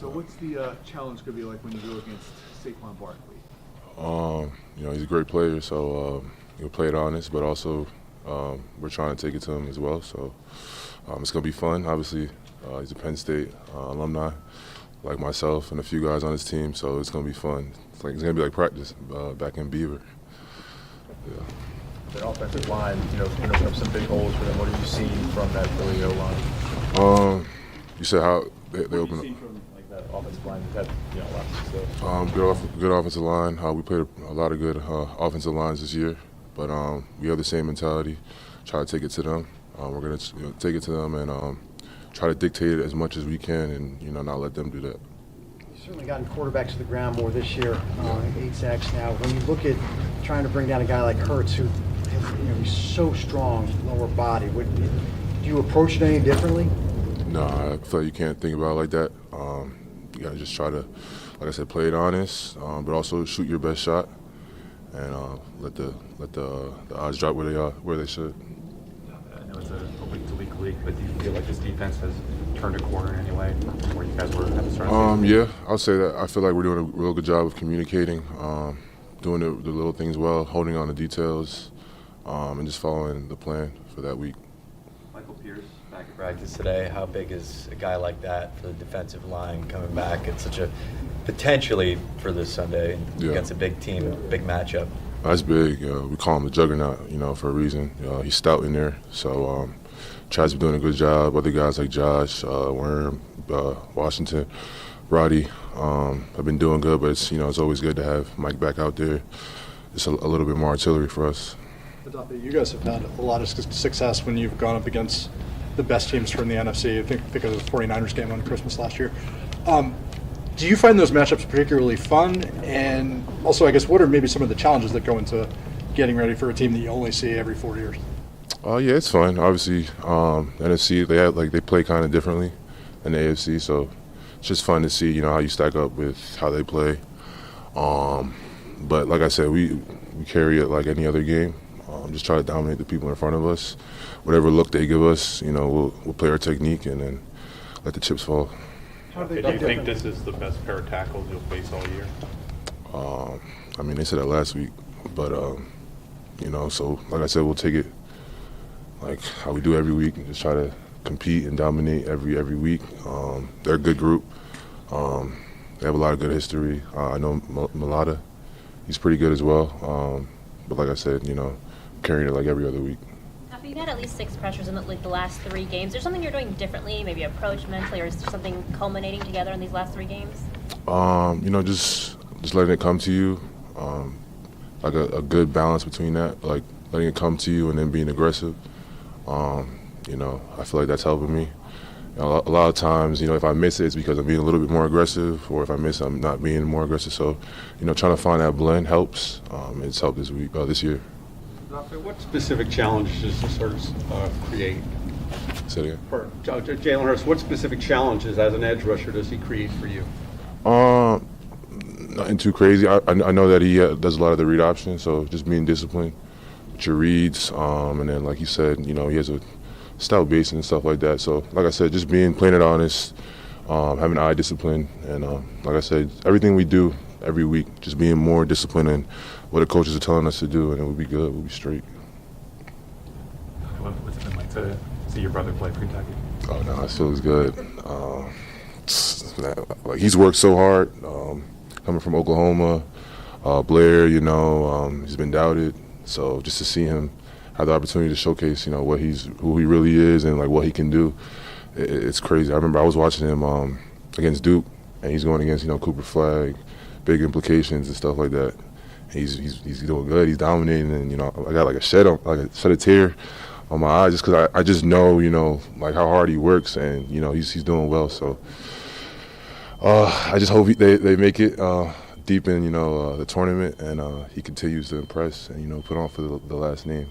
So what's the challenge going to be like when you go against Saquon Barkley? He's a great player, so he'll play it honest, but also we're trying to take it to him as well. So it's going to be fun. Obviously, he's a Penn State alumni, like myself and a few guys on his team, so it's going to be fun. It's going to be like practice back in Beaver. Yeah. The offensive line, opened up some big holes for them. What have you seen from that Philly O-line? You said how they open up? What have you seen from that offensive line? We've had lots of stuff. Good offensive line. We played a lot of good offensive lines this year, but we have the same mentality. Try to take it to them. We're going to take it to them and try to dictate it as much as we can, and not let them do that. You've certainly gotten quarterbacks to the ground more this year. 8 sacks now. When you look at trying to bring down a guy like Hurts, who he's so strong, lower body, do you approach it any differently? No, I feel like you can't think about it like that. You got to just try to, like I said, play it honest, but also shoot your best shot, and let the odds drop where they should. I know it's a week-to-week league, but do you feel like this defense has turned a corner in any way from where you guys were at the start of the season? Yeah, I'll say that. I feel like we're doing a real good job of communicating, doing the little things well, holding on to details, and just following the plan for that week. Michael Pierce back at practice today. How big is a guy like that for the defensive line coming back at such a potentially for this Sunday against a big team, big matchup? That's big. We call him the juggernaut, for a reason. He's stout in there, so Chad's been doing a good job. Other guys like Josh, Worm, Washington, Roddy have been doing good, but it's always good to have Mike back out there. It's a little bit more artillery for us. Odafe, you guys have had a lot of success when you've gone up against the best teams from the NFC. I think of the 49ers game on Christmas last year. Do you find those matchups particularly fun? And also, I guess, what are maybe some of the challenges that go into getting ready for a team that you only see every 4 years? Yeah, it's fun. Obviously, NFC they play kind of differently than the AFC, so it's just fun to see how you stack up with how they play. But like I said, we carry it like any other game. Just try to dominate the people in front of us. Whatever look they give us, we'll play our technique and then let the chips fall. Do you think this is the best pair of tackles you'll face all year? They said that last week, but so like I said, we'll take it like how we do every week and just try to compete and dominate every week. They're a good group. They have a lot of good history. I know Mulata, he's pretty good as well. But like I said, carrying it like every other week. You've had at least 6 pressures in the last 3 games. Is there something you're doing differently, maybe approach mentally, or is there something culminating together in these last 3 games? Just letting it come to you, like a good balance between that, like letting it come to you and then being aggressive. I feel like that's helping me. A lot of times, if I miss it, it's because I'm being a little bit more aggressive, or if I miss it, I'm not being more aggressive. So, trying to find that blend helps. It's helped this year. What specific challenges does this Hurts create? Say it again. For Jalen Hurts, what specific challenges as an edge rusher does he create for you? Nothing too crazy. I know that he does a lot of the read option, so just being disciplined with your reads, and then like you said, he has a stout base and stuff like that. So like I said, just playing it honest, having eye discipline, and like I said, everything we do every week, just being more disciplined in what the coaches are telling us to do, and it will be good. We'll be straight. What's it been like to see your brother play for Kentucky? Oh no, it feels good. Like he's worked so hard, coming from Oklahoma, Blair. He's been doubted. So just to see him have the opportunity to showcase, who he really is, and like what he can do, it's crazy. I remember I was watching him against Duke, and he's going against Cooper Flag, big implications and stuff like that. He's doing good. He's dominating, and I got like a shed of tear on my eyes just because I just know like how hard he works, and he's doing well. So I just hope they make it deep in the tournament, and he continues to impress and put on for the last name.